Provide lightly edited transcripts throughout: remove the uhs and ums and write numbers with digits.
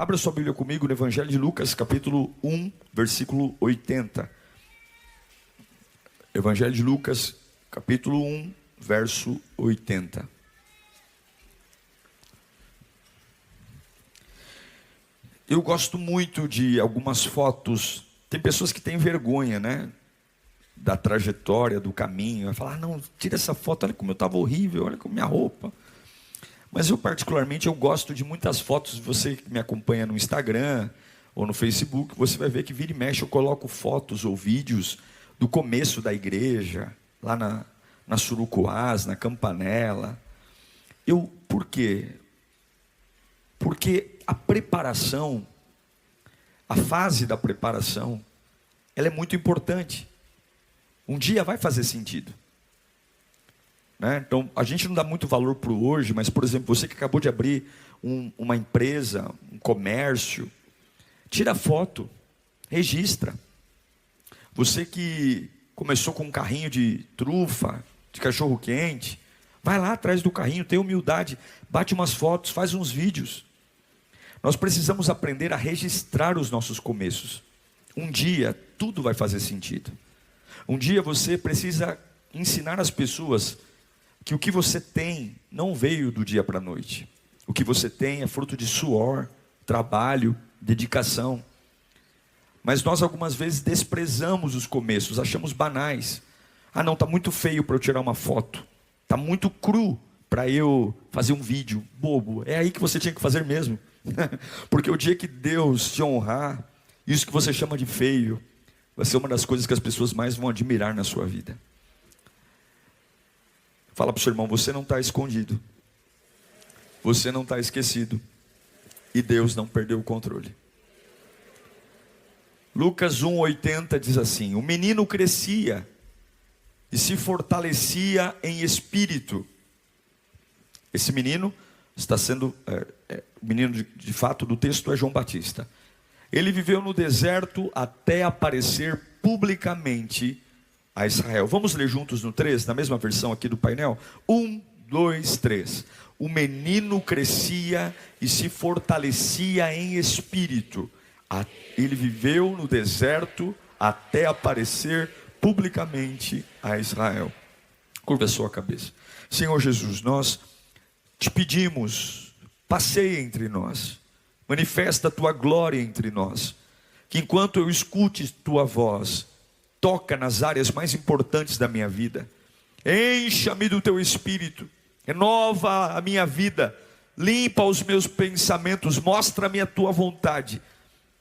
Abra sua Bíblia comigo no Evangelho de Lucas, capítulo 1, versículo 80. Evangelho de Lucas, capítulo 1, verso 80. Eu gosto muito de algumas fotos. Tem pessoas que têm vergonha, né? Da trajetória, do caminho. Vai falar, não, tira essa foto, olha como eu estava horrível, olha como minha roupa. Mas eu particularmente, eu gosto de muitas fotos. Você que me acompanha no Instagram ou no Facebook, você vai ver que vira e mexe eu coloco fotos ou vídeos do começo da igreja, lá na Surucuás, na Campanella. Por quê? Porque a preparação, a fase da preparação, ela é muito importante. Um dia vai fazer sentido. Então, a gente não dá muito valor para o hoje, mas, por exemplo, você que acabou de abrir uma empresa, um comércio, tira foto, registra. Você que começou com um carrinho de trufa, de cachorro-quente, vai lá atrás do carrinho, tem humildade, bate umas fotos, faz uns vídeos. Nós precisamos aprender a registrar os nossos começos. Um dia, tudo vai fazer sentido. Um dia você precisa ensinar as pessoas que o que você tem não veio do dia para a noite. O que você tem é fruto de suor, trabalho, dedicação. Mas nós algumas vezes desprezamos os começos, achamos banais. Ah não, está muito feio para eu tirar uma foto. Está muito cru para eu fazer um vídeo bobo. É aí que você tinha que fazer mesmo. Porque o dia que Deus te honrar, isso que você chama de feio, vai ser uma das coisas que as pessoas mais vão admirar na sua vida. Fala para o seu irmão, você não está escondido. Você não está esquecido. E Deus não perdeu o controle. Lucas 1,80 diz assim: o menino crescia e se fortalecia em espírito. Esse menino está sendo, o menino de fato do texto é João Batista. Ele viveu no deserto até aparecer publicamente a Israel. Vamos ler juntos no 3, na mesma versão aqui do painel? 1, 2, 3. O menino crescia e se fortalecia em espírito. Ele viveu no deserto até aparecer publicamente a Israel. Curva a sua cabeça. Senhor Jesus, nós te pedimos, passeia entre nós, manifesta a tua glória entre nós, que enquanto eu escute tua voz, toca nas áreas mais importantes da minha vida, encha-me do teu espírito, renova a minha vida, limpa os meus pensamentos, mostra-me a tua vontade.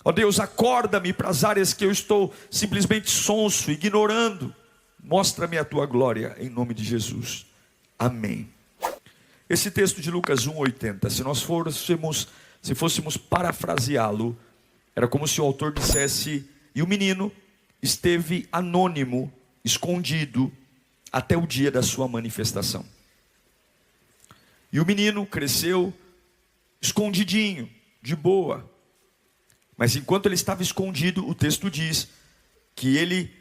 Ó Deus, acorda-me para as áreas que eu estou simplesmente sonso, ignorando. Mostra-me a tua glória, em nome de Jesus. Amém. Esse texto de Lucas 1,80, se fôssemos parafraseá-lo, era como se o autor dissesse: e o menino esteve anônimo, escondido, até o dia da sua manifestação. E o menino cresceu escondidinho, de boa. Mas enquanto ele estava escondido, o texto diz que ele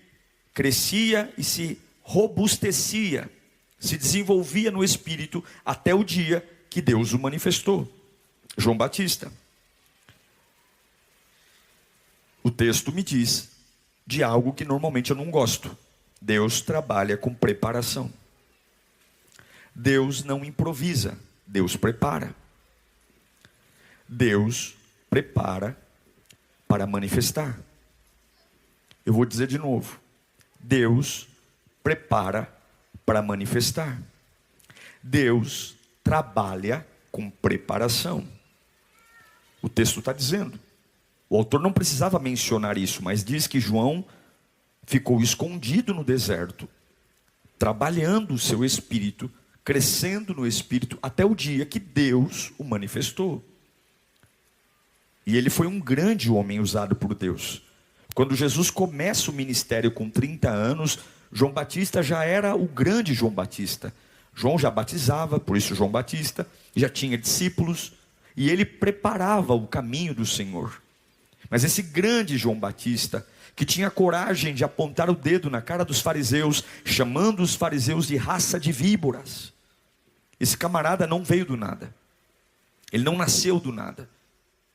crescia e se robustecia, se desenvolvia no espírito até o dia que Deus o manifestou. João Batista. O texto me diz de algo que normalmente eu não gosto. Deus trabalha com preparação. Deus não improvisa, Deus prepara. Deus prepara para manifestar. Eu vou dizer de novo. Deus prepara para manifestar. Deus trabalha com preparação. O texto está dizendo. O autor não precisava mencionar isso, mas diz que João ficou escondido no deserto, trabalhando o seu espírito, crescendo no espírito, até o dia que Deus o manifestou. E ele foi um grande homem usado por Deus. Quando Jesus começa o ministério com 30 anos, João Batista já era o grande João Batista. João já batizava, por isso João Batista, já tinha discípulos, e ele preparava o caminho do Senhor. Mas esse grande João Batista, que tinha coragem de apontar o dedo na cara dos fariseus, chamando os fariseus de raça de víboras, esse camarada não veio do nada. Ele não nasceu do nada.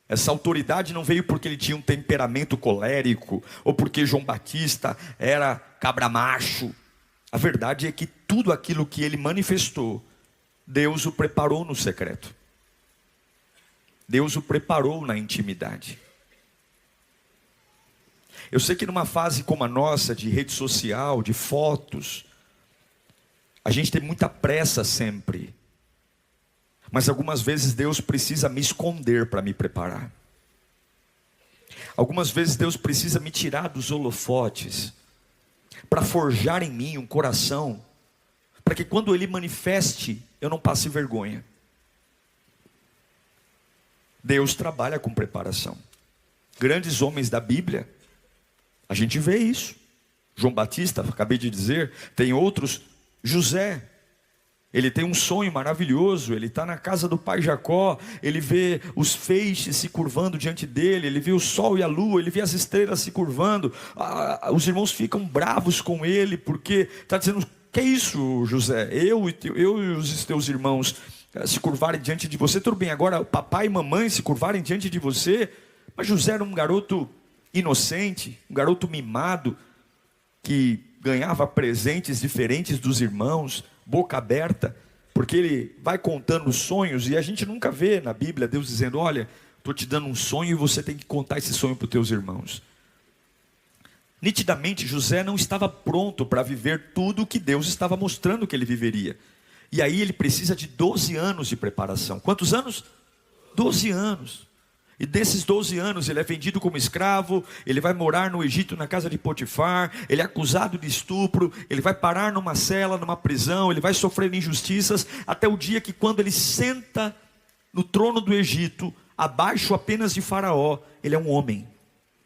Essa autoridade não veio porque ele tinha um temperamento colérico, ou porque João Batista era cabra macho. A verdade é que tudo aquilo que ele manifestou, Deus o preparou no secreto. Deus o preparou na intimidade. Eu sei que numa fase como a nossa, de rede social, de fotos, a gente tem muita pressa sempre. Mas algumas vezes Deus precisa me esconder para me preparar. Algumas vezes Deus precisa me tirar dos holofotes, para forjar em mim um coração, para que quando Ele manifeste, eu não passe vergonha. Deus trabalha com preparação. Grandes homens da Bíblia, a gente vê isso. João Batista, acabei de dizer, tem outros. José, ele tem um sonho maravilhoso, ele está na casa do pai Jacó, ele vê os feixes se curvando diante dele, ele vê o sol e a lua, ele vê as estrelas se curvando. Os irmãos ficam bravos com ele, porque está dizendo: que é isso, José? Eu e os teus irmãos se curvarem diante de você, tudo bem, agora o papai e mamãe se curvarem diante de você. Mas José era um garoto inocente, um garoto mimado, que ganhava presentes diferentes dos irmãos, boca aberta, porque ele vai contando os sonhos, e a gente nunca vê na Bíblia Deus dizendo: olha, estou te dando um sonho e você tem que contar esse sonho para os teus irmãos. Nitidamente José não estava pronto para viver tudo o que Deus estava mostrando que ele viveria. E aí ele precisa de 12 anos de preparação. Quantos anos? 12 anos. E desses 12 anos ele é vendido como escravo, ele vai morar no Egito na casa de Potifar, ele é acusado de estupro, ele vai parar numa cela, numa prisão, ele vai sofrer injustiças, até o dia que, quando ele senta no trono do Egito, abaixo apenas de Faraó, ele é um homem.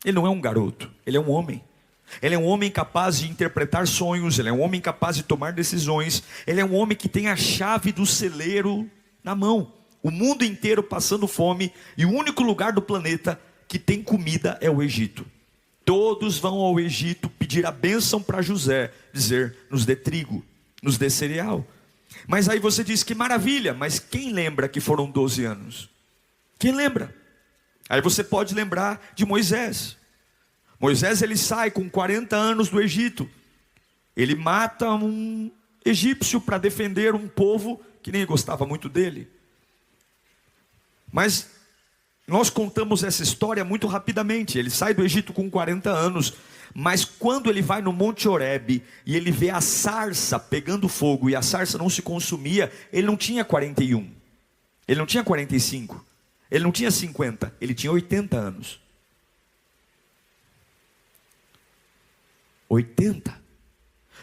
Ele não é um garoto, ele é um homem. Ele é um homem capaz de interpretar sonhos, ele é um homem capaz de tomar decisões, ele é um homem que tem a chave do celeiro na mão. O mundo inteiro passando fome, e o único lugar do planeta que tem comida é o Egito. Todos vão ao Egito pedir a bênção para José, dizer: nos dê trigo, nos dê cereal. Mas aí você diz: que maravilha, mas quem lembra que foram 12 anos? Quem lembra? Aí você pode lembrar de Moisés. Moisés, ele sai com 40 anos do Egito. Ele mata um egípcio para defender um povo que nem gostava muito dele. Mas nós contamos essa história muito rapidamente. Ele sai do Egito com 40 anos, mas quando ele vai no Monte Horebe e ele vê a sarça pegando fogo e a sarça não se consumia, ele não tinha 41, ele não tinha 45, ele não tinha 50, ele tinha 80 anos. 80.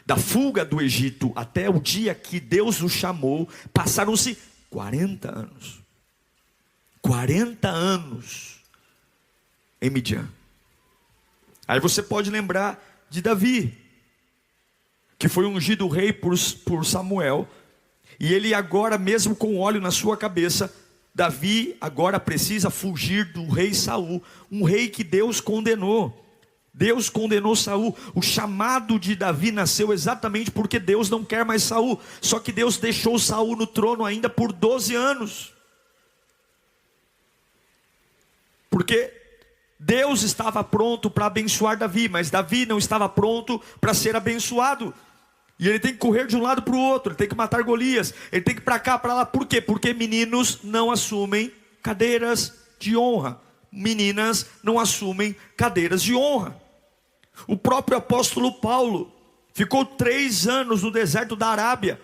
Da fuga do Egito até o dia que Deus o chamou, passaram-se 40 anos. 40 anos em Midian. Aí você pode lembrar de Davi, que foi ungido rei por Samuel, e ele agora, mesmo com óleo na sua cabeça, Davi agora precisa fugir do rei Saul, um rei que Deus condenou. Deus condenou Saul. O chamado de Davi nasceu exatamente porque Deus não quer mais Saul. Só que Deus deixou Saul no trono ainda por 12 anos. Porque Deus estava pronto para abençoar Davi, mas Davi não estava pronto para ser abençoado. E ele tem que correr de um lado para o outro, ele tem que matar Golias, ele tem que ir para cá, para lá. Por quê? Porque meninos não assumem cadeiras de honra. Meninas não assumem cadeiras de honra. O próprio apóstolo Paulo ficou 3 anos no deserto da Arábia,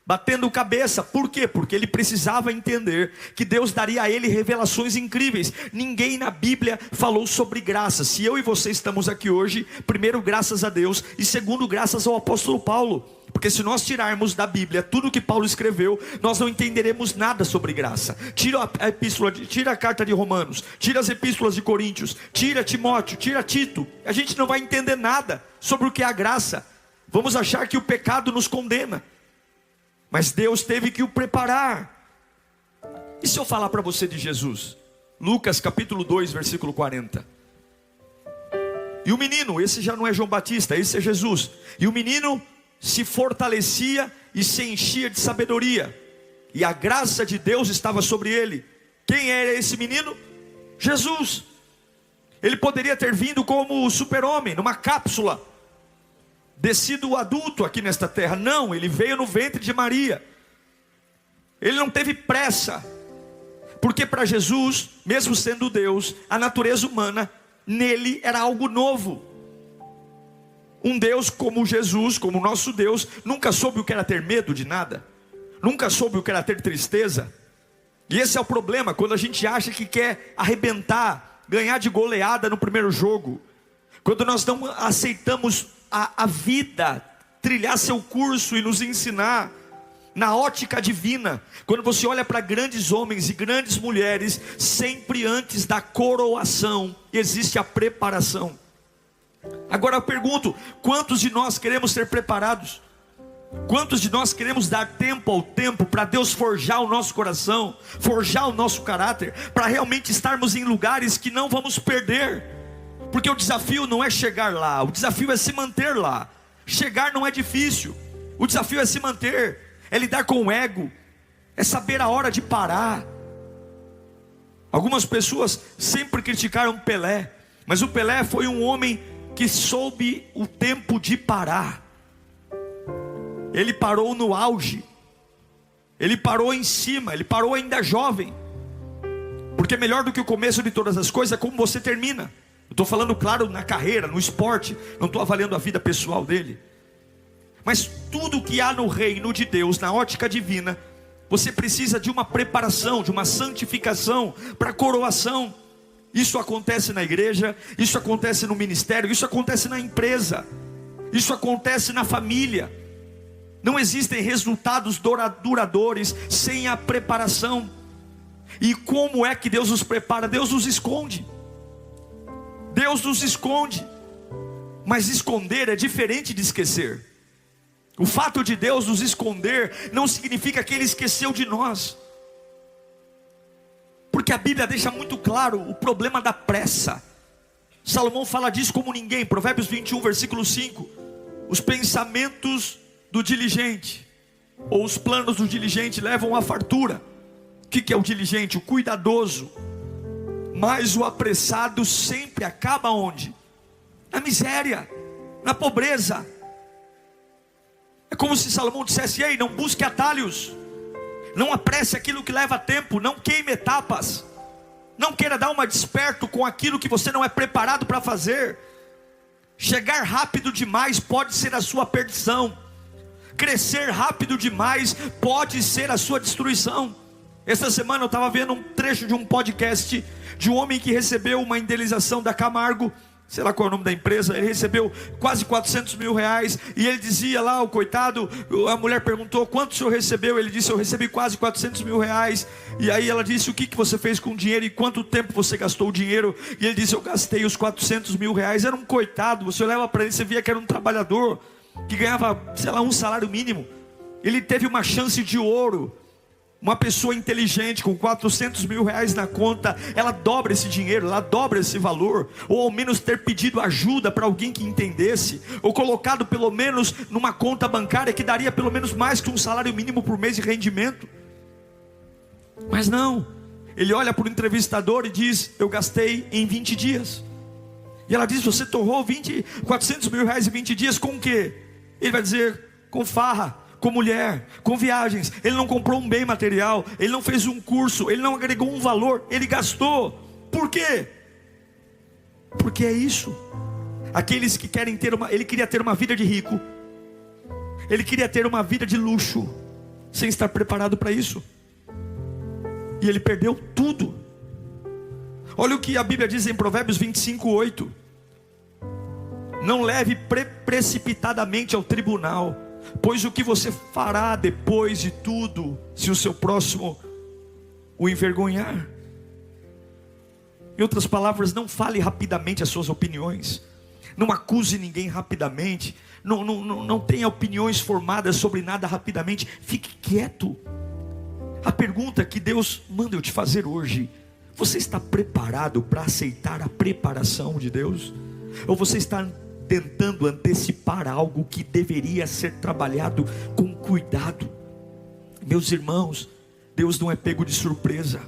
batendo cabeça. Por quê? Porque ele precisava entender que Deus daria a ele revelações incríveis. Ninguém na Bíblia falou sobre graça. Se eu e você estamos aqui hoje, primeiro, graças a Deus, e segundo, graças ao apóstolo Paulo. Porque se nós tirarmos da Bíblia tudo que Paulo escreveu, nós não entenderemos nada sobre graça. Tira a epístola, tira a carta de Romanos, tira as epístolas de Coríntios, tira Timóteo, tira Tito, a gente não vai entender nada sobre o que é a graça. Vamos achar que o pecado nos condena, mas Deus teve que o preparar. E se eu falar para você de Jesus? Lucas capítulo 2, versículo 40. E o menino, esse já não é João Batista, esse é Jesus. E o menino se fortalecia e se enchia de sabedoria, e a graça de Deus estava sobre ele. Quem era esse menino? Jesus. Ele poderia ter vindo como super-homem, numa cápsula, descido adulto aqui nesta terra. Não, ele veio no ventre de Maria. Ele não teve pressa, porque para Jesus, mesmo sendo Deus, a natureza humana nele era algo novo. Um Deus como Jesus, como o nosso Deus, nunca soube o que era ter medo de nada, nunca soube o que era ter tristeza. E esse é o problema, quando a gente acha que quer arrebentar, ganhar de goleada no primeiro jogo, quando nós não aceitamos a vida trilhar seu curso e nos ensinar na ótica divina. Quando você olha para grandes homens e grandes mulheres, sempre antes da coroação existe a preparação. Agora eu pergunto, quantos de nós queremos ser preparados? Quantos de nós queremos dar tempo ao tempo para Deus forjar o nosso coração, forjar o nosso caráter, para realmente estarmos em lugares que não vamos perder? Porque o desafio não é chegar lá, o desafio é se manter lá. Chegar não é difícil, o desafio é se manter, é lidar com o ego, é saber a hora de parar. Algumas pessoas sempre criticaram Pelé, mas o Pelé foi um homem que soube o tempo de parar. Ele parou no auge, ele parou em cima, ele parou ainda jovem. Porque melhor do que o começo de todas as coisas é como você termina. Eu estou falando, claro, na carreira, no esporte, não estou avaliando a vida pessoal dele. Mas tudo que há no reino de Deus, na ótica divina, você precisa de uma preparação, de uma santificação para a coroação. Isso acontece na igreja, isso acontece no ministério, isso acontece na empresa, isso acontece na família. Não existem resultados duradouros sem a preparação. E como é que Deus nos prepara? Deus nos esconde. Deus nos esconde. Mas esconder é diferente de esquecer. O fato de Deus nos esconder não significa que Ele esqueceu de nós. Porque a Bíblia deixa muito claro o problema da pressa. Salomão fala disso como ninguém. Provérbios 21, versículo 5. Os pensamentos do diligente, ou os planos do diligente, levam à fartura. O que é o diligente? O cuidadoso. Mas o apressado sempre acaba onde? Na miséria, na pobreza. É como se Salomão dissesse: ei, não busque atalhos, não apresse aquilo que leva tempo, não queime etapas, não queira dar uma desperto com aquilo que você não é preparado para fazer. Chegar rápido demais pode ser a sua perdição. Crescer rápido demais pode ser a sua destruição. Esta semana eu estava vendo um trecho de um podcast de um homem que recebeu uma indenização da Camargo, sei lá qual é o nome da empresa. Ele recebeu quase 400 mil reais, e ele dizia lá, o coitado, a mulher perguntou: quanto o senhor recebeu? Ele disse: eu recebi quase 400 mil reais. E aí ela disse: o que você fez com o dinheiro e quanto tempo você gastou o dinheiro? E ele disse: eu gastei os 400 mil reais. Era um coitado, você olhava para ele, você via que era um trabalhador que ganhava, sei lá, um salário mínimo. Ele teve uma chance de ouro. Uma pessoa inteligente com 400 mil reais na conta, ela dobra esse dinheiro, ela dobra esse valor. Ou ao menos ter pedido ajuda para alguém que entendesse, ou colocado pelo menos numa conta bancária que daria pelo menos mais que um salário mínimo por mês de rendimento. Mas não, ele olha para o entrevistador e diz: eu gastei em 20 dias. E ela diz: você torrou 400 mil reais em 20 dias com o quê? Ele vai dizer: com farra, com mulher, com viagens. Ele não comprou um bem material, ele não fez um curso, ele não agregou um valor, ele gastou. Por quê? Porque é isso. Aqueles que querem ter ele queria ter uma vida de rico, ele queria ter uma vida de luxo, sem estar preparado para isso, e ele perdeu tudo. Olha o que a Bíblia diz em Provérbios 25, 8. Não leve precipitadamente ao tribunal, pois o que você fará depois de tudo, se o seu próximo o envergonhar? Em outras palavras, não fale rapidamente as suas opiniões, não acuse ninguém rapidamente, não tenha opiniões formadas sobre nada rapidamente, fique quieto. A pergunta que Deus manda eu te fazer hoje: você está preparado para aceitar a preparação de Deus? Ou você está tentando antecipar algo que deveria ser trabalhado com cuidado? Meus irmãos, Deus não é pego de surpresa.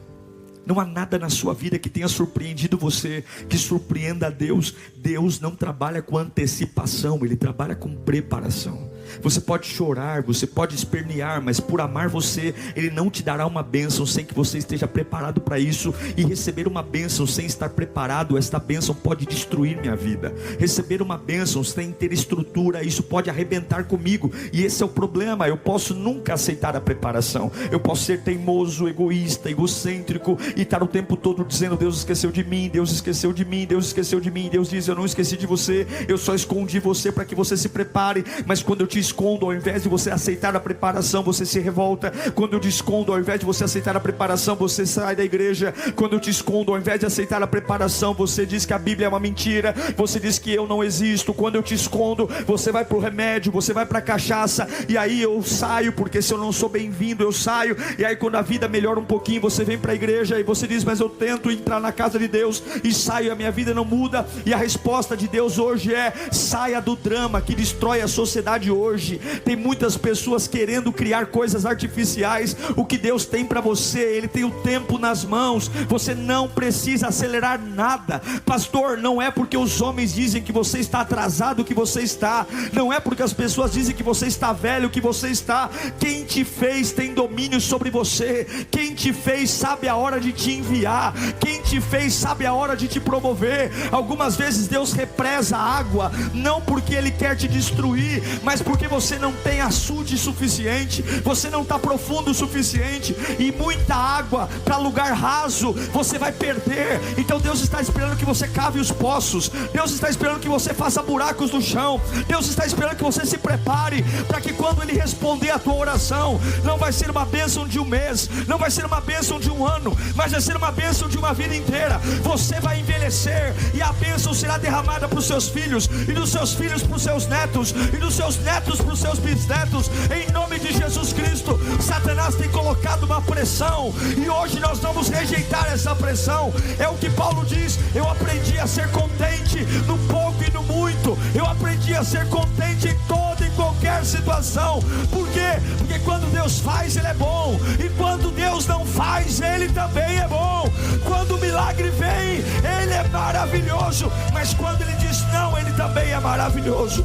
Não há nada na sua vida que tenha surpreendido você, que surpreenda a Deus. Deus não trabalha com antecipação, Ele trabalha com preparação. Você pode chorar, você pode espernear, mas por amar você, Ele não te dará uma bênção sem que você esteja preparado para isso. E receber uma bênção sem estar preparado, esta bênção pode destruir minha vida. Receber uma bênção sem ter estrutura, isso pode arrebentar comigo. E esse é o problema. Eu posso nunca aceitar a preparação. Eu posso ser teimoso, egoísta, egocêntrico e estar o tempo todo dizendo: Deus esqueceu de mim, Deus esqueceu de mim, Deus esqueceu de mim. Deus diz: eu não esqueci de você, eu só escondi você para que você se prepare. Mas quando eu te escondo, ao invés de você aceitar a preparação, você se revolta. Quando eu te escondo, ao invés de você aceitar a preparação, você sai da igreja. Quando eu te escondo, ao invés de aceitar a preparação, você diz que a Bíblia é uma mentira, você diz que eu não existo. Quando eu te escondo, você vai para o remédio, você vai para a cachaça, e aí eu saio, porque se eu não sou bem-vindo, eu saio. E aí quando a vida melhora um pouquinho, você vem para a igreja e você diz: mas eu tento entrar na casa de Deus e saio, e a minha vida não muda. E a resposta de Deus hoje é: saia do drama que destrói a sociedade hoje. Tem muitas pessoas querendo criar coisas artificiais. O que Deus tem para você, Ele tem o tempo nas mãos. Você não precisa acelerar nada. Pastor, não é porque os homens dizem que você está atrasado que você está. Não é porque as pessoas dizem que você está velho que você está. Quem te fez tem domínio sobre você. Quem te fez sabe a hora de te enviar. Quem te fez sabe a hora de te promover. Algumas vezes Deus represa a água, não porque Ele quer te destruir, mas porque você não tem açude suficiente, você não está profundo o suficiente, e muita água para lugar raso você vai perder. Então Deus está esperando que você cave os poços, Deus está esperando que você faça buracos no chão, Deus está esperando que você se prepare, para que quando Ele responder a tua oração, não vai ser uma bênção de um mês, não vai ser uma bênção de um ano, mas vai ser uma bênção de uma vida inteira. Você vai envelhecer e a bênção será derramada para os seus filhos, e dos seus filhos para os seus netos, e dos seus netos para os seus bisnetos, em nome de Jesus Cristo. Satanás tem colocado uma pressão, e hoje nós vamos rejeitar essa pressão. É o que Paulo diz: eu aprendi a ser contente no pouco e no muito. Eu aprendi a ser contente em toda e qualquer situação. Por quê? Porque quando Deus faz, Ele é bom, e quando Deus não faz, Ele também é bom. Quando o milagre vem, Ele é maravilhoso, mas quando Ele diz não, Ele também é maravilhoso.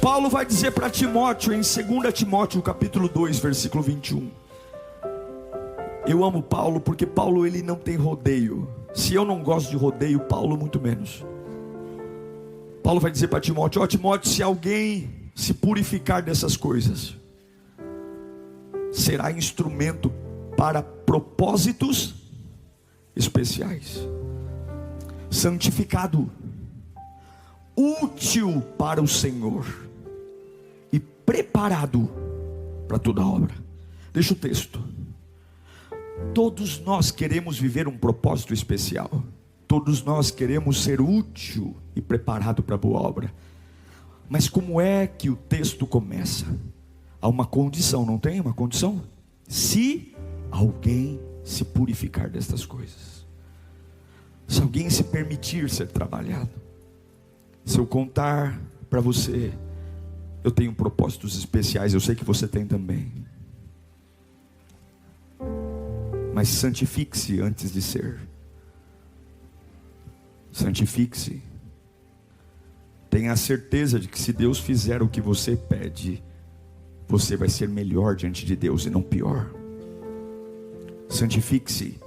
Paulo vai dizer para Timóteo, em 2 Timóteo capítulo 2, versículo 21. Eu amo Paulo, porque Paulo, ele não tem rodeio. Se eu não gosto de rodeio, Paulo muito menos. Paulo vai dizer para Timóteo: ó Timóteo, se alguém se purificar dessas coisas, será instrumento para propósitos especiais, santificado, útil para o Senhor e preparado para toda obra. Deixa o texto. Todos nós queremos viver um propósito especial. Todos nós queremos ser útil e preparado para a boa obra. Mas como é que o texto começa? Há uma condição, não tem uma condição? Se alguém se purificar destas coisas, se alguém se permitir ser trabalhado. Se eu contar para você, eu tenho propósitos especiais, eu sei que você tem também. Mas santifique-se antes de ser. Santifique-se. Tenha a certeza de que se Deus fizer o que você pede, você vai ser melhor diante de Deus e não pior. Santifique-se.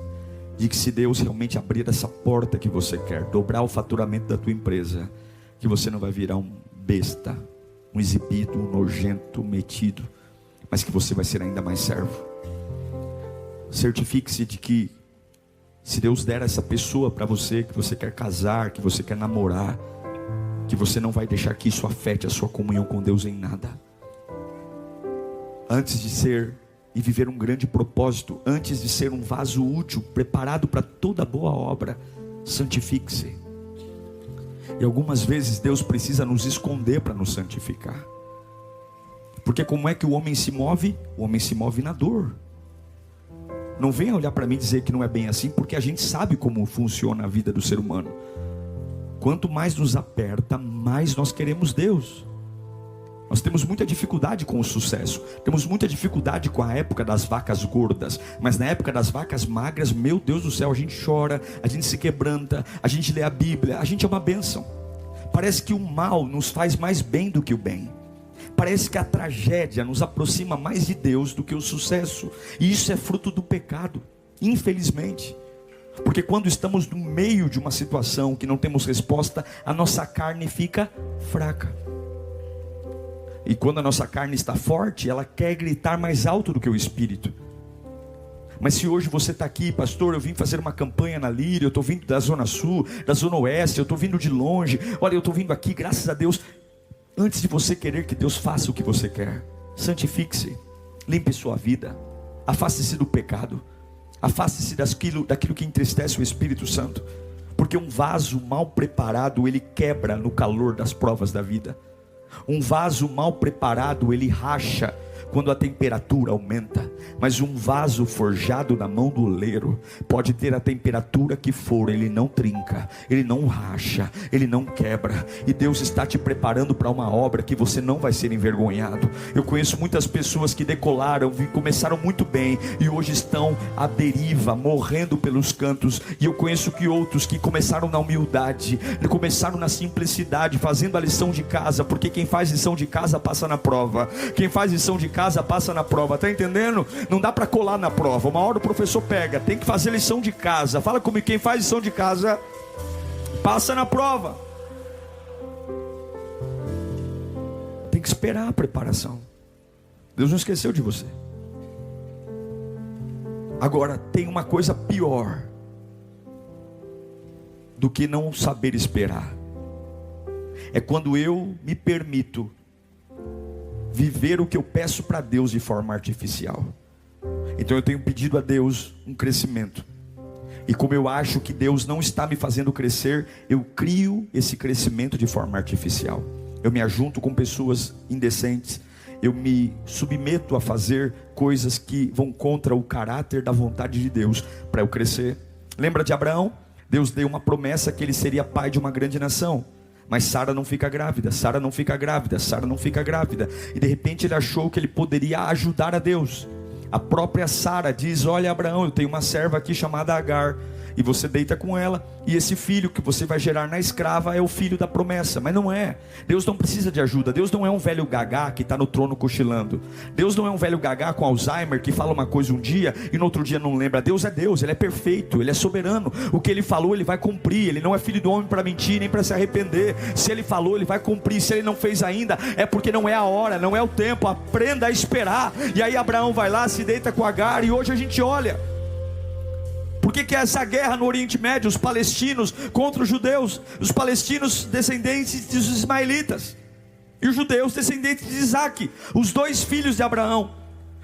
De que se Deus realmente abrir essa porta que você quer, dobrar o faturamento da tua empresa, que você não vai virar um besta, um exibido, um nojento, metido, mas que você vai ser ainda mais servo. Certifique-se de que se Deus der essa pessoa para você, que você quer casar, que você quer namorar, que você não vai deixar que isso afete a sua comunhão com Deus em nada. Antes de ser e viver um grande propósito, antes de ser um vaso útil, preparado para toda boa obra, santifique-se. E algumas vezes Deus precisa nos esconder para nos santificar. Porque como é que o homem se move? O homem se move na dor. Não venha olhar para mim e dizer que não é bem assim, porque a gente sabe como funciona a vida do ser humano. Quanto mais nos aperta, mais nós queremos Deus. Nós temos muita dificuldade com o sucesso, temos muita dificuldade com a época das vacas gordas, mas na época das vacas magras, meu Deus do céu, a gente chora, a gente se quebranta, a gente lê a Bíblia, a gente é uma bênção. Parece que o mal nos faz mais bem do que o bem. Parece que a tragédia nos aproxima mais de Deus do que o sucesso. E isso é fruto do pecado, infelizmente. Porque quando estamos no meio de uma situação que não temos resposta, a nossa carne fica fraca. E quando a nossa carne está forte, ela quer gritar mais alto do que o Espírito. Mas se hoje você está aqui, pastor, eu vim fazer uma campanha na Líria, eu estou vindo da Zona Sul, da Zona Oeste, eu estou vindo de longe, olha, eu estou vindo aqui, graças a Deus. Antes de você querer que Deus faça o que você quer, santifique-se, limpe sua vida, afaste-se do pecado, afaste-se daquilo que entristece o Espírito Santo, porque um vaso mal preparado, ele quebra no calor das provas da vida. Um vaso mal preparado, ele racha quando a temperatura aumenta. Mas um vaso forjado na mão do oleiro, pode ter a temperatura que for, ele não trinca, ele não racha, ele não quebra. E Deus está te preparando para uma obra que você não vai ser envergonhado. Eu conheço muitas pessoas que decolaram, começaram muito bem e hoje estão à deriva, morrendo pelos cantos. E eu conheço que outros que começaram na humildade, começaram na simplicidade, fazendo a lição de casa, porque quem faz lição de casa passa na prova. Quem faz lição de casa passa na prova, tá entendendo? Não dá para colar na prova, uma hora o professor pega, tem que fazer lição de casa. Fala comigo, quem faz lição de casa passa na prova. Tem que esperar a preparação. Deus não esqueceu de você. Agora tem uma coisa pior do que não saber esperar. É quando eu me permito viver o que eu peço para Deus de forma artificial. Então eu tenho pedido a Deus um crescimento, e como eu acho que Deus não está me fazendo crescer, eu crio esse crescimento de forma artificial. Eu me ajunto com pessoas indecentes, eu me submeto a fazer coisas que vão contra o caráter da vontade de Deus para eu crescer. Lembra de Abraão? Deus deu uma promessa que ele seria pai de uma grande nação. Mas Sara não fica grávida, Sara não fica grávida, Sara não fica grávida. E de repente ele achou que ele poderia ajudar a Deus. A própria Sara diz: olha Abraão, eu tenho uma serva aqui chamada Agar, e você deita com ela, e esse filho que você vai gerar na escrava é o filho da promessa. Mas não é. Deus não precisa de ajuda. Deus não é um velho gagá que está no trono cochilando. Deus não é um velho gagá com Alzheimer que fala uma coisa um dia e no outro dia não lembra. Deus é Deus, Ele é perfeito, Ele é soberano. O que Ele falou, Ele vai cumprir. Ele não é filho do homem para mentir, nem para se arrepender. Se Ele falou, Ele vai cumprir. Se Ele não fez ainda, é porque não é a hora, não é o tempo. Aprenda a esperar. E aí Abraão vai lá, se deita com Agar, e hoje a gente olha. Por que é essa guerra no Oriente Médio? Os palestinos contra os judeus. Os palestinos descendentes dos ismaelitas, e os judeus descendentes de Isaac, os dois filhos de Abraão.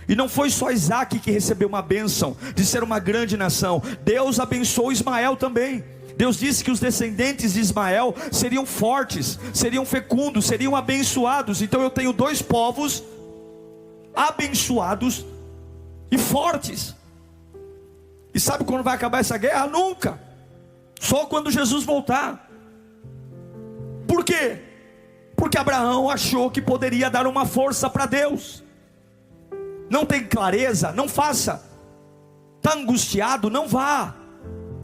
E não foi só Isaac que recebeu uma bênção de ser uma grande nação. Deus abençoou Ismael também. Deus disse que os descendentes de Ismael seriam fortes, seriam fecundos, seriam abençoados. Então eu tenho dois povos abençoados e fortes. E sabe quando vai acabar essa guerra? Nunca. Só quando Jesus voltar. Por quê? Porque Abraão achou que poderia dar uma força para Deus. Não tem clareza? Não faça. Está angustiado? Não vá.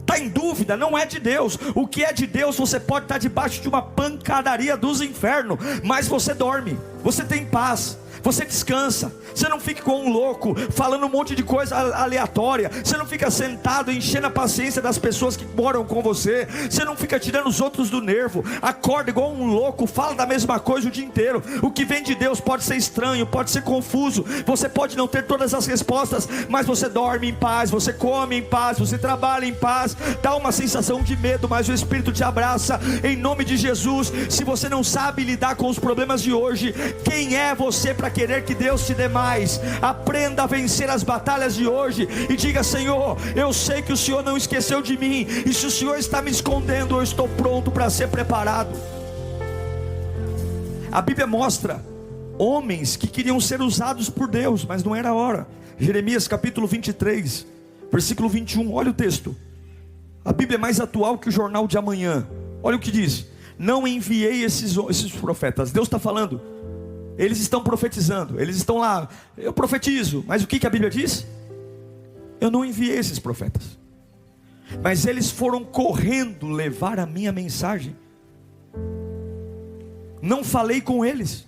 Está em dúvida? Não é de Deus. O que é de Deus, você pode estar debaixo de uma pancadaria dos infernos, mas você dorme, você tem paz, você descansa. Você não fica com um louco falando um monte de coisa aleatória. Você não fica sentado enchendo a paciência das pessoas que moram com você. Você não fica tirando os outros do nervo. Acorda igual um louco, fala da mesma coisa o dia inteiro. O que vem de Deus pode ser estranho, pode ser confuso. Você pode não ter todas as respostas, mas você dorme em paz, você come em paz, você trabalha em paz. Dá uma sensação de medo, mas o Espírito te abraça em nome de Jesus. Se você não sabe lidar com os problemas de hoje, quem é você para querer que Deus te dê mais? Aprenda a vencer as batalhas de hoje e diga: Senhor, eu sei que o Senhor não esqueceu de mim, e se o Senhor está me escondendo, eu estou pronto para ser preparado. A Bíblia mostra homens que queriam ser usados por Deus, mas não era a hora. Jeremias capítulo 23, versículo 21, olha o texto. A Bíblia é mais atual que o jornal de amanhã. Olha o que diz: não enviei esses profetas. Deus está falando: Eles estão profetizando, eles estão lá, eu profetizo, mas o que a Bíblia diz? Eu não enviei esses profetas, mas eles foram correndo levar a minha mensagem. Não falei com eles,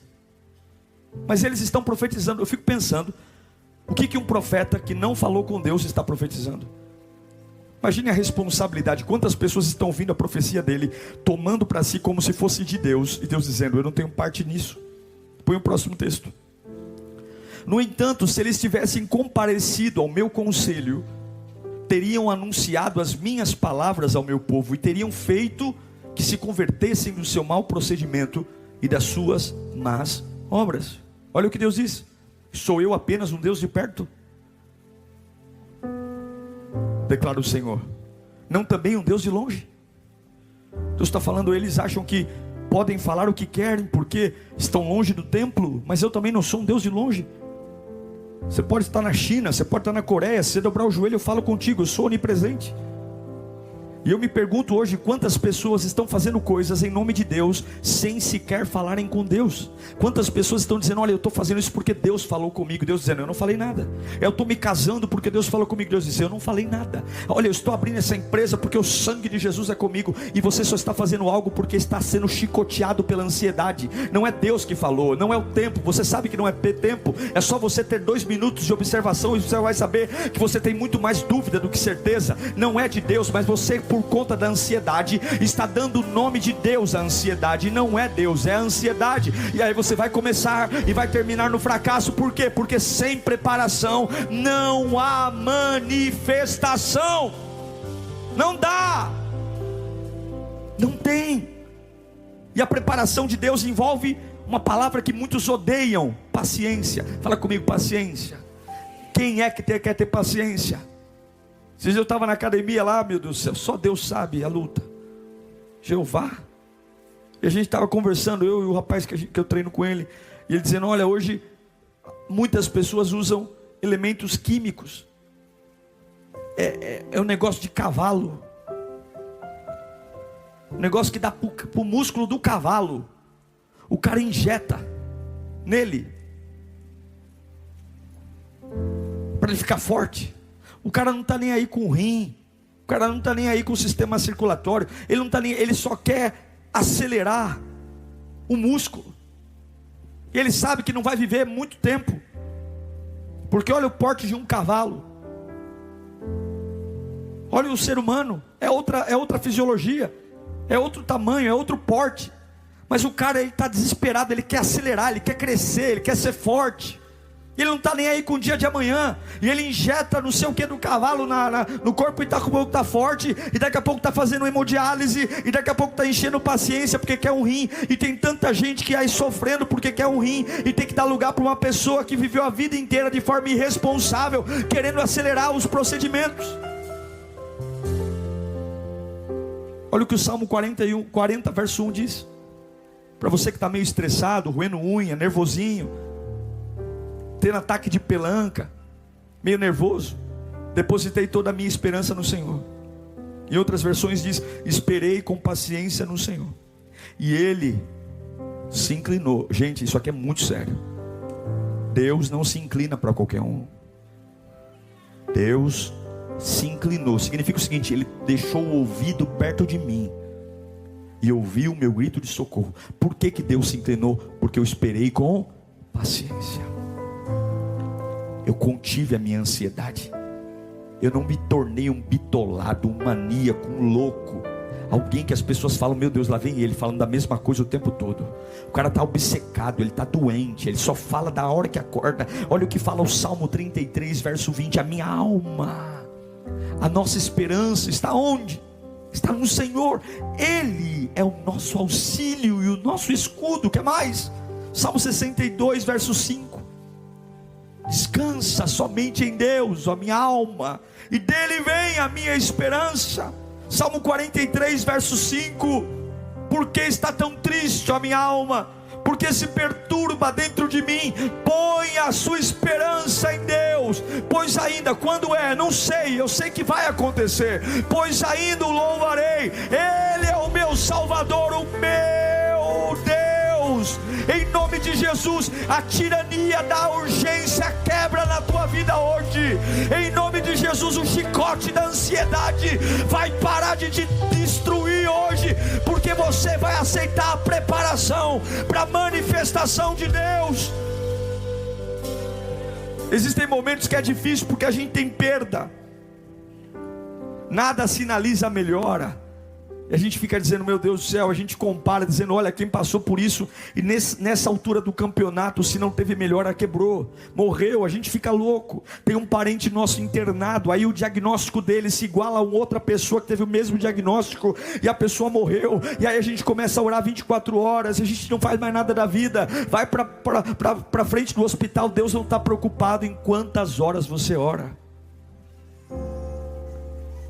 mas eles estão profetizando. Eu fico pensando, o que um profeta que não falou com Deus está profetizando? Imagine a responsabilidade. Quantas pessoas estão ouvindo a profecia dele, tomando para si como se fosse de Deus, e Deus dizendo, eu não tenho parte nisso. Põe o próximo texto. No entanto, se eles tivessem comparecido ao meu conselho, teriam anunciado as minhas palavras ao meu povo, e teriam feito que se convertessem do seu mau procedimento e das suas más obras. Olha o que Deus diz: sou eu apenas um Deus de perto? Declara o Senhor. Não também um Deus de longe? Deus está falando, eles acham que podem falar o que querem porque estão longe do templo, mas eu também não sou um Deus de longe. Você pode estar na China, você pode estar na Coreia, se você dobrar o joelho eu falo contigo, eu sou onipresente. E eu me pergunto hoje, quantas pessoas estão fazendo coisas em nome de Deus, sem sequer falarem com Deus? Quantas pessoas estão dizendo, olha, eu estou fazendo isso porque Deus falou comigo. Deus dizendo, eu não falei nada. Eu estou me casando porque Deus falou comigo. Deus dizendo, eu não falei nada. Olha, eu estou abrindo essa empresa porque o sangue de Jesus é comigo. E você só está fazendo algo porque está sendo chicoteado pela ansiedade. Não é Deus que falou, não é o tempo. Você sabe que não é tempo. É só você ter 2 minutos de observação e você vai saber que você tem muito mais dúvida do que certeza. Não é de Deus, mas você, por conta da ansiedade, está dando o nome de Deus à ansiedade. Não é Deus, é a ansiedade. E aí você vai começar e vai terminar no fracasso. Por quê? Porque sem preparação não há manifestação. Não dá, não tem. E a preparação de Deus envolve uma palavra que muitos odeiam: paciência. Fala comigo, paciência. Quem é que quer ter paciência? Esses dias eu estava na academia lá, meu Deus do céu, só Deus sabe a luta. Jeová. E a gente estava conversando, eu e o rapaz que eu treino com ele, e ele dizendo, olha, hoje muitas pessoas usam elementos químicos. É um negócio de cavalo. Um negócio que dá para o músculo do cavalo. O cara injeta nele para ele ficar forte. O cara não está nem aí com o rim, o cara não está nem aí com o sistema circulatório, ele não está nem, ele só quer acelerar o músculo. E ele sabe que não vai viver muito tempo, porque olha o porte de um cavalo, olha o ser humano, é outra fisiologia, é outro tamanho, é outro porte. Mas o cara, ele está desesperado, ele quer acelerar, ele quer crescer, ele quer ser forte. Ele não está nem aí com o dia de amanhã. E ele injeta não sei o que do cavalo no corpo, e daqui a pouco está forte, e daqui a pouco está fazendo hemodiálise, e daqui a pouco está enchendo paciência porque quer um rim. E tem tanta gente que aí sofrendo porque quer um rim, e tem que dar lugar para uma pessoa que viveu a vida inteira de forma irresponsável, querendo acelerar os procedimentos. Olha o que o Salmo 40 verso 1 diz. Para você que está meio estressado, roendo unha, nervosinho, tendo ataque de pelanca, meio nervoso, depositei toda a minha esperança no Senhor. Em outras versões diz, esperei com paciência no Senhor, e Ele se inclinou. Gente, isso aqui é muito sério. Deus não se inclina para qualquer um. Deus se inclinou, significa o seguinte: Ele deixou o ouvido perto de mim e ouviu o meu grito de socorro. Por que Deus se inclinou? Porque eu esperei com paciência. Eu contive a minha ansiedade. Eu não me tornei um bitolado, um maníaco, um louco. Alguém que as pessoas falam, meu Deus, lá vem ele falando da mesma coisa o tempo todo. O cara está obcecado, ele está doente, ele só fala da hora que acorda. Olha o que fala o Salmo 33, verso 20. A minha alma, a nossa esperança está onde? Está no Senhor. Ele é o nosso auxílio e o nosso escudo. O que mais? Salmo 62, verso 5. Descansa somente em Deus, ó minha alma, e dele vem a minha esperança. Salmo 43, verso 5. Por que está tão triste, ó minha alma? Porque se perturba dentro de mim? Põe a sua esperança em Deus. Pois ainda, quando é? Não sei, eu sei que vai acontecer. Pois ainda o louvarei, Ele é o meu Salvador, o meu Deus. Deus, em nome de Jesus, a tirania da urgência quebra na tua vida hoje, em nome de Jesus. O chicote da ansiedade vai parar de te destruir hoje, porque você vai aceitar a preparação para a manifestação de Deus. Existem momentos que é difícil porque a gente tem perda, nada sinaliza a melhora, e a gente fica dizendo, meu Deus do céu, a gente compara, dizendo, olha quem passou por isso, e nessa altura do campeonato, se não teve melhora, quebrou, morreu, a gente fica louco. Tem um parente nosso internado, aí o diagnóstico dele se iguala a uma outra pessoa que teve o mesmo diagnóstico, e a pessoa morreu, e aí a gente começa a orar 24 horas, e a gente não faz mais nada da vida, vai para frente do hospital. Deus não está preocupado em quantas horas você ora,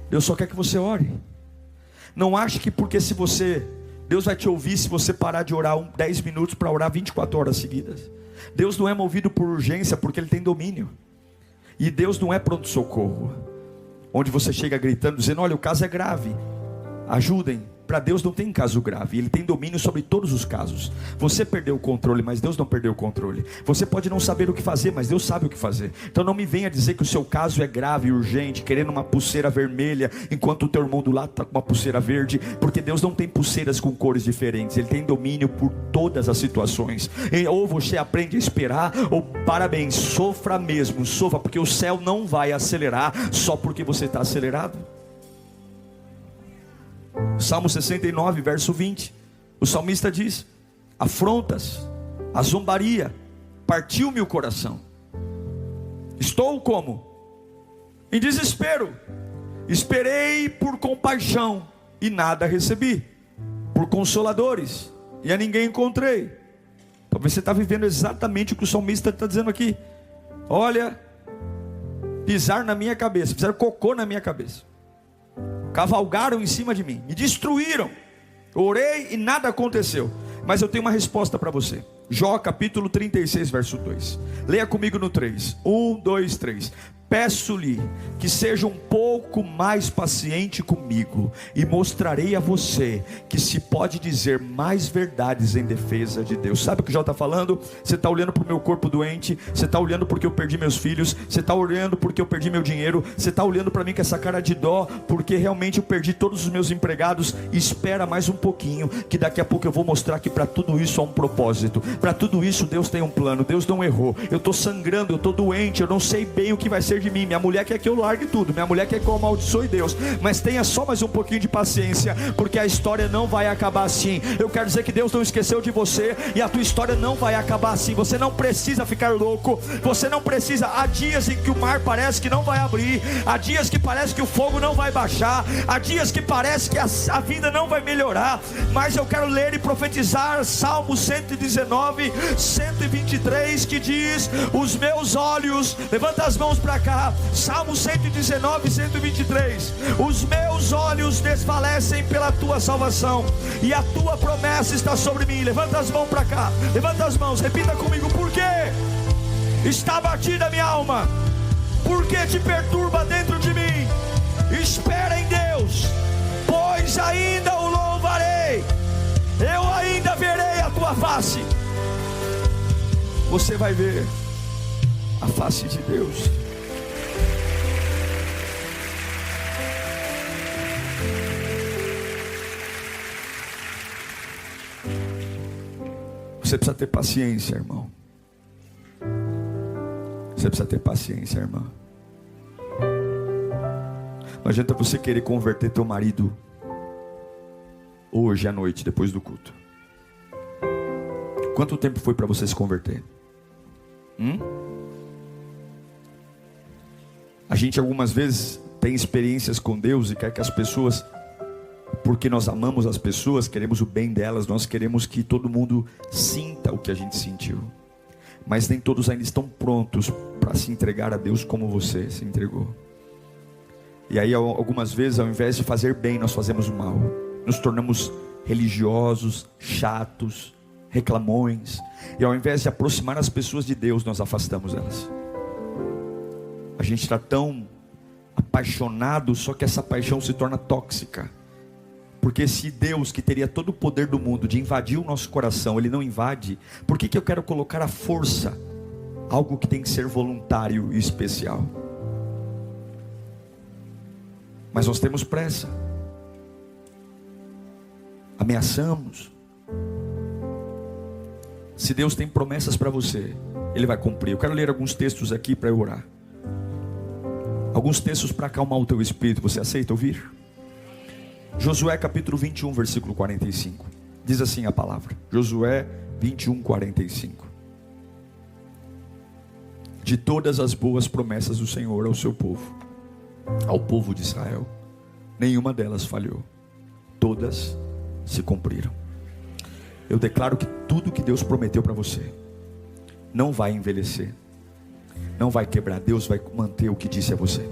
Deus só quer que você ore. Não ache que porque Deus vai te ouvir se você parar de orar 10 minutos para orar 24 horas seguidas. Deus não é movido por urgência, porque Ele tem domínio. E Deus não é pronto-socorro, onde você chega gritando, dizendo, olha, o caso é grave, ajudem. Para Deus não tem caso grave, Ele tem domínio sobre todos os casos. Você perdeu o controle, mas Deus não perdeu o controle. Você pode não saber o que fazer, mas Deus sabe o que fazer. Então não me venha dizer que o seu caso é grave e urgente, querendo uma pulseira vermelha, enquanto o teu irmão do lado está com uma pulseira verde, porque Deus não tem pulseiras com cores diferentes. Ele tem domínio por todas as situações. Ou você aprende a esperar, ou parabéns, sofra mesmo, sofra, porque o céu não vai acelerar só porque você está acelerado. Salmo 69, verso 20, o salmista diz, afrontas, a zombaria, partiu-me o coração, estou como? Em desespero, esperei por compaixão, e nada recebi, por consoladores, e a ninguém encontrei. Talvez você está vivendo exatamente o que o salmista está dizendo aqui. Olha, pisar na minha cabeça, fizeram cocô na minha cabeça, cavalgaram em cima de mim, me destruíram, orei e nada aconteceu. Mas eu tenho uma resposta para você. Jó capítulo 36, verso 2. Leia comigo no 3. 1, 2, 3. Peço-lhe que seja um pouco mais paciente comigo, e mostrarei a você que se pode dizer mais verdades em defesa de Deus. Sabe o que Jó está falando? Você está olhando para o meu corpo doente, você está olhando porque eu perdi meus filhos, você está olhando porque eu perdi meu dinheiro, você está olhando para mim com essa cara de dó, porque realmente eu perdi todos os meus empregados. Espera mais um pouquinho, que daqui a pouco eu vou mostrar que para tudo isso há um propósito, para tudo isso Deus tem um plano. Deus não errou. Eu estou sangrando, eu estou doente, eu não sei bem o que vai ser de mim. Minha mulher quer que eu largue tudo, minha mulher quer que eu amaldiçoe Deus, mas tenha só mais um pouquinho de paciência, porque a história não vai acabar assim. Eu quero dizer que Deus não esqueceu de você, e a tua história não vai acabar assim. Você não precisa ficar louco, você não precisa. Há dias em que o mar parece que não vai abrir, há dias que parece que o fogo não vai baixar, há dias que parece que a vida não vai melhorar, mas eu quero ler e profetizar Salmo 119, 123, que diz, os meus olhos, levanta as mãos para cá, Salmo 119, 123. Os meus olhos desfalecem pela tua salvação, e a tua promessa está sobre mim. Levanta as mãos para cá, levanta as mãos, repita comigo. Por quê? Está abatida a minha alma, por que te perturba dentro de mim? Espera em Deus, pois ainda o louvarei, eu ainda verei a tua face. Você vai ver a face de Deus. Você precisa ter paciência, irmão. Você precisa ter paciência, irmã. Não adianta você querer converter teu marido hoje à noite, depois do culto. Quanto tempo foi para você se converter? A gente algumas vezes tem experiências com Deus e quer que as pessoas, porque nós amamos as pessoas, queremos o bem delas, nós queremos que todo mundo sinta o que a gente sentiu. Mas nem todos ainda estão prontos para se entregar a Deus como você se entregou. E aí algumas vezes, ao invés de fazer bem, nós fazemos o mal. Nos tornamos religiosos, chatos, reclamões. E ao invés de aproximar as pessoas de Deus, nós afastamos elas. A gente está tão apaixonado, só que essa paixão se torna tóxica. Porque se Deus, que teria todo o poder do mundo de invadir o nosso coração, Ele não invade, por que eu quero colocar a força? Algo que tem que ser voluntário e especial. Mas nós temos pressa, ameaçamos. Se Deus tem promessas para você, Ele vai cumprir. Eu quero ler alguns textos aqui para eu orar. Alguns textos para acalmar o teu espírito. Você aceita ouvir? Josué capítulo 21, versículo 45. Diz assim a palavra. Josué 21, 45. De todas as boas promessas do Senhor ao seu povo, ao povo de Israel, nenhuma delas falhou. Todas se cumpriram. Eu declaro que tudo que Deus prometeu para você não vai envelhecer, não vai quebrar. Deus vai manter o que disse a você.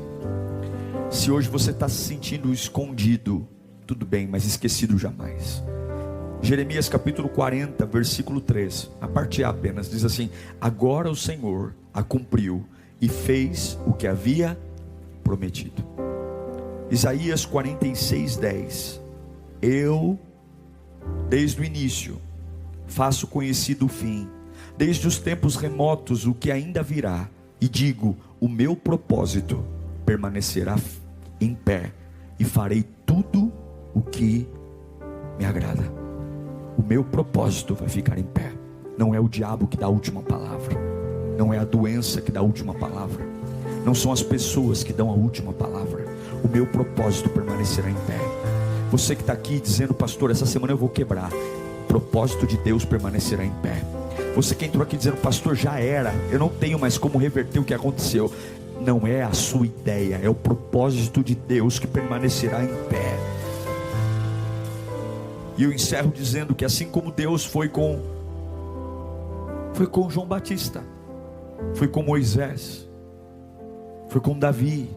Se hoje você está se sentindo escondido, tudo bem, mas esquecido jamais. Jeremias capítulo 40, versículo 3, a parte A apenas, diz assim: agora o Senhor a cumpriu e fez o que havia prometido. Isaías 46, 10, eu, desde o início, faço conhecido o fim, desde os tempos remotos o que ainda virá, e digo, o meu propósito permanecerá em pé, e farei tudo o que me agrada. O meu propósito vai ficar em pé. Não é o diabo que dá a última palavra, não é a doença que dá a última palavra, não são as pessoas que dão a última palavra. O meu propósito permanecerá em pé. Você que está aqui dizendo, pastor, essa semana eu vou quebrar, o propósito de Deus permanecerá em pé. Você que entrou aqui dizendo, pastor, já era, eu não tenho mais como reverter o que aconteceu. Não é a sua ideia, é o propósito de Deus que permanecerá em pé. E eu encerro dizendo que assim como Deus foi com João Batista, foi com Moisés, foi com Davi,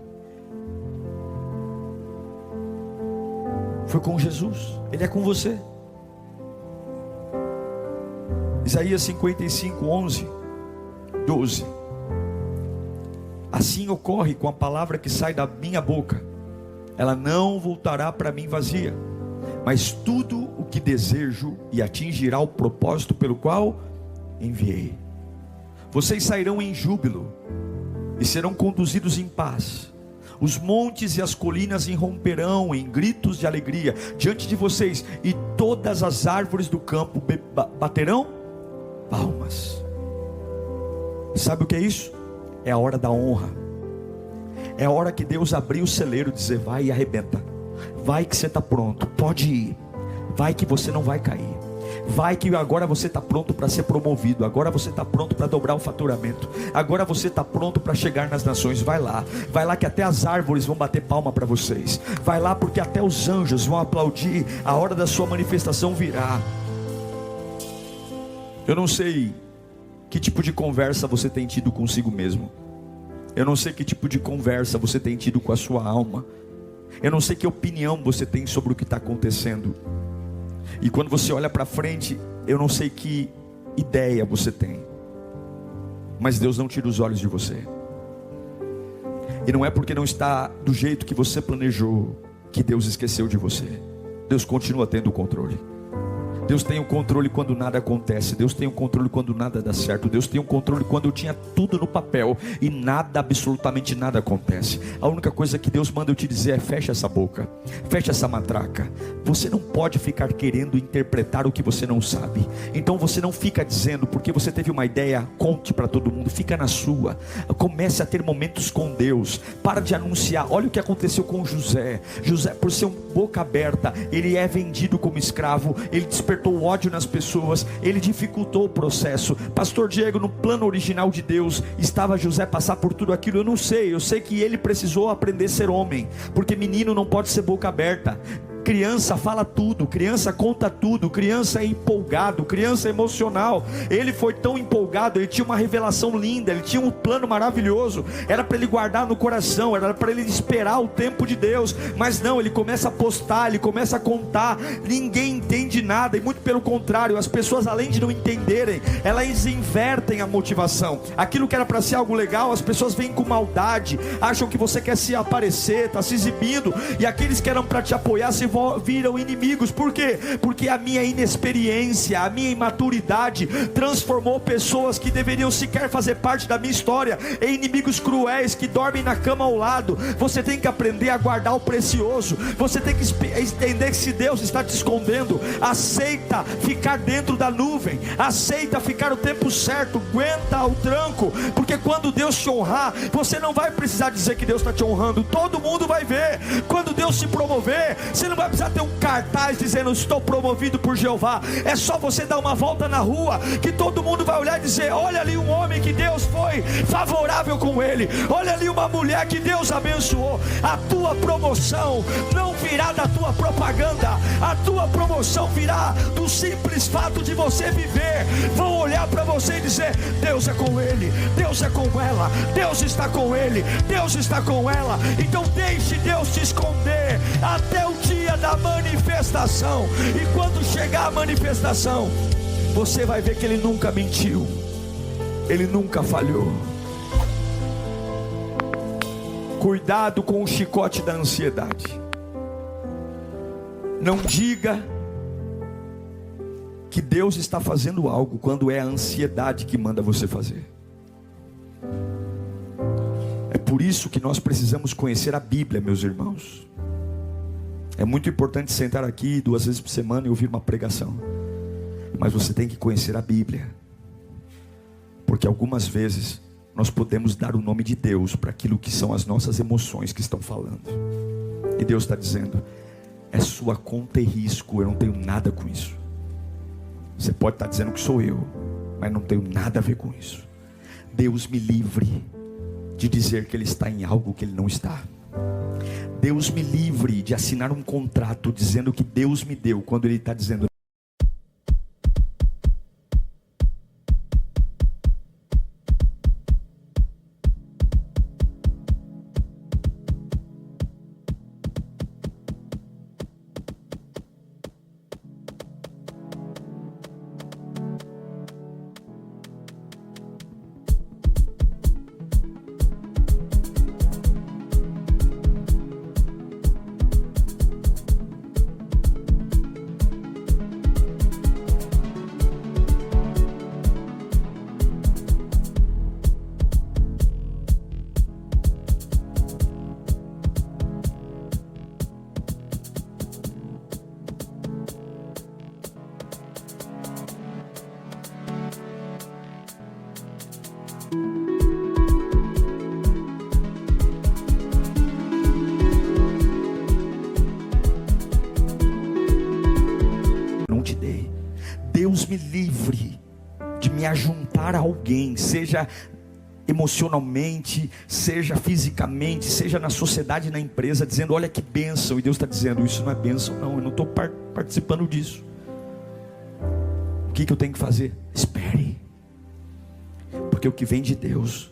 foi com Jesus, Ele é com você. Isaías 55, 11, 12. Assim ocorre com a palavra que sai da minha boca, ela não voltará para mim vazia, mas tudo o que desejo e atingirá o propósito pelo qual enviei. Vocês sairão em júbilo e serão conduzidos em paz. Os montes e as colinas irromperão em gritos de alegria diante de vocês, e todas as árvores do campo baterão palmas. Sabe o que é isso? É a hora da honra. É a hora que Deus abrir o celeiro e dizer, vai e arrebenta. Vai que você está pronto, pode ir. Vai que você não vai cair. Vai que agora você está pronto para ser promovido. Agora você está pronto para dobrar o faturamento. Agora você está pronto para chegar nas nações. Vai lá que até as árvores vão bater palma para vocês. Vai lá porque até os anjos vão aplaudir. A hora da sua manifestação virá. Eu não sei que tipo de conversa você tem tido consigo mesmo. Eu não sei que tipo de conversa você tem tido com a sua alma. Eu não sei que opinião você tem sobre o que está acontecendo. E quando você olha para frente, eu não sei que ideia você tem. Mas Deus não tira os olhos de você. E não é porque não está do jeito que você planejou que Deus esqueceu de você. Deus continua tendo o controle. Deus tem o controle quando nada acontece. Deus tem o controle quando nada dá certo. Deus tem o controle quando eu tinha tudo no papel e nada, absolutamente nada acontece. A única coisa que Deus manda eu te dizer é: fecha essa boca, fecha essa matraca. Você não pode ficar querendo interpretar o que você não sabe. Então você não fica dizendo, porque você teve uma ideia, conte para todo mundo. Fica na sua. Comece a ter momentos com Deus. Para de anunciar. Olha o que aconteceu com José. José, por ser um boca aberta, ele é vendido como escravo. Ele despertou ódio nas pessoas, ele dificultou o processo. Pastor Diego, no plano original de Deus, estava José passar por tudo aquilo? Eu não sei, eu sei que ele precisou aprender a ser homem, porque menino não pode ser boca aberta. Criança fala tudo, criança conta tudo, criança é empolgado, criança é emocional. Ele foi tão empolgado, ele tinha uma revelação linda, ele tinha um plano maravilhoso, era para ele guardar no coração, era para ele esperar o tempo de Deus, mas não, ele começa a postar, ele começa a contar, ninguém entende nada, e muito pelo contrário, as pessoas, além de não entenderem, elas invertem a motivação. Aquilo que era para ser algo legal, as pessoas vêm com maldade, acham que você quer se aparecer, está se exibindo, e aqueles que eram para te apoiar se viram inimigos. Por quê? Porque a minha inexperiência, a minha imaturidade transformou pessoas que deveriam sequer fazer parte da minha história em inimigos cruéis que dormem na cama ao lado. Você tem que aprender a guardar o precioso. Você tem que entender que se Deus está te escondendo, aceita ficar dentro da nuvem, aceita ficar o tempo certo, aguenta o tranco, porque quando Deus te honrar, você não vai precisar dizer que Deus está te honrando, todo mundo vai ver. Quando Deus te promover, você não vai precisar ter um cartaz dizendo estou promovido por Jeová. É só você dar uma volta na rua, que todo mundo vai olhar e dizer, olha ali um homem que Deus foi favorável com ele, olha ali uma mulher que Deus abençoou. A tua promoção não virá da tua propaganda, a tua promoção virá do simples fato de você viver. Vão olhar para você e dizer, Deus é com ele, Deus é com ela, Deus está com ele, Deus está com ela. Então deixe Deus te esconder até o dia da manifestação, e quando chegar a manifestação, você vai ver que ele nunca mentiu, ele nunca falhou. Cuidado com o chicote da ansiedade. Não diga que Deus está fazendo algo quando é a ansiedade que manda você fazer. É por isso que nós precisamos conhecer a Bíblia, meus irmãos. É muito importante sentar aqui 2 vezes por semana e ouvir uma pregação, mas você tem que conhecer a Bíblia, porque algumas vezes nós podemos dar o nome de Deus para aquilo que são as nossas emoções que estão falando, e Deus está dizendo, é sua conta e risco, eu não tenho nada com isso. Você pode estar dizendo que sou eu, mas não tenho nada a ver com isso. Deus me livre de dizer que Ele está em algo que Ele não está. Deus me livre de assinar um contrato dizendo que Deus me deu, quando Ele está dizendo Deus me livre de me ajuntar a alguém, seja emocionalmente, seja fisicamente, seja na sociedade, na empresa, dizendo, olha que bênção, e Deus está dizendo, isso não é bênção não, eu não estou participando disso. O que eu tenho que fazer? Espere, porque o que vem de Deus,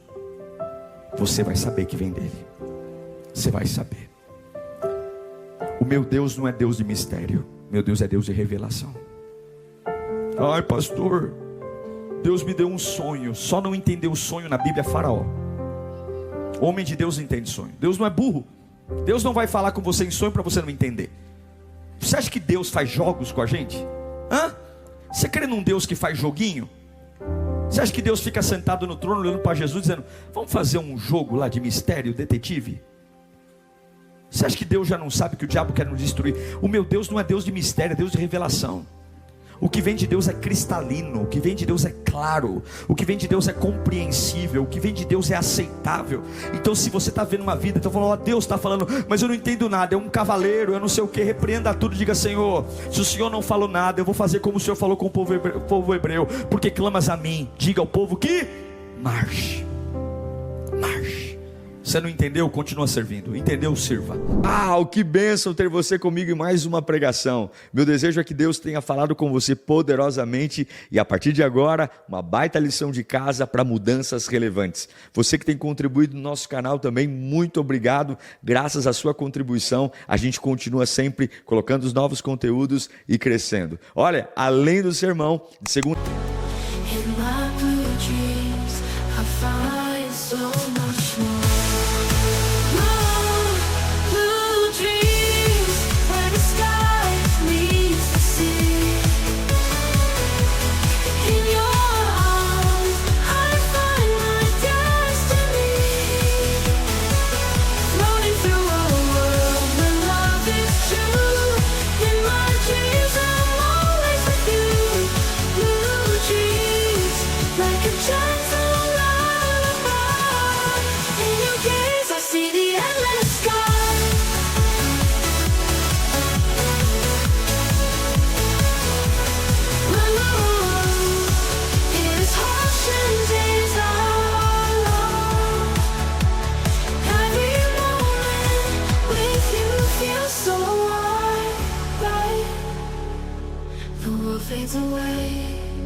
você vai saber que vem dele, você vai saber. O meu Deus não é Deus de mistério, meu Deus é Deus de revelação. Ai pastor, Deus me deu um sonho. Só não entendeu o sonho na Bíblia Faraó. Homem de Deus entende sonho. Deus não é burro. Deus não vai falar com você em sonho para você não entender. Você acha que Deus faz jogos com a gente? Você crê num Deus que faz joguinho? Você acha que Deus fica sentado no trono olhando para Jesus dizendo, vamos fazer um jogo lá de mistério, detetive? Você acha que Deus já não sabe que o diabo quer nos destruir? O meu Deus não é Deus de mistério, é Deus de revelação. O que vem de Deus é cristalino, o que vem de Deus é claro, o que vem de Deus é compreensível, o que vem de Deus é aceitável. Então se você está vendo uma vida, então falando, Deus está falando, mas eu não entendo nada, é um cavaleiro, eu não sei o que, repreenda tudo, diga, Senhor, se o Senhor não falou nada, eu vou fazer como o Senhor falou com o povo hebreu, porque clamas a mim, diga ao povo que marche, marche. Você não entendeu? Continua servindo. Entendeu? Sirva. Que bênção ter você comigo em mais uma pregação. Meu desejo é que Deus tenha falado com você poderosamente e a partir de agora, uma baita lição de casa para mudanças relevantes. Você que tem contribuído no nosso canal também, muito obrigado. Graças à sua contribuição, a gente continua sempre colocando os novos conteúdos e crescendo. Olha, além do sermão de segunda... Blue dreams where the sky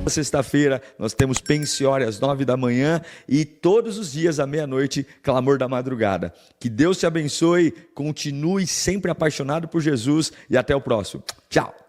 sexta-feira nós temos Pensiore às 9 da manhã e todos os dias à meia-noite, Clamor da Madrugada. Que Deus te abençoe, continue sempre apaixonado por Jesus e até o próximo. Tchau!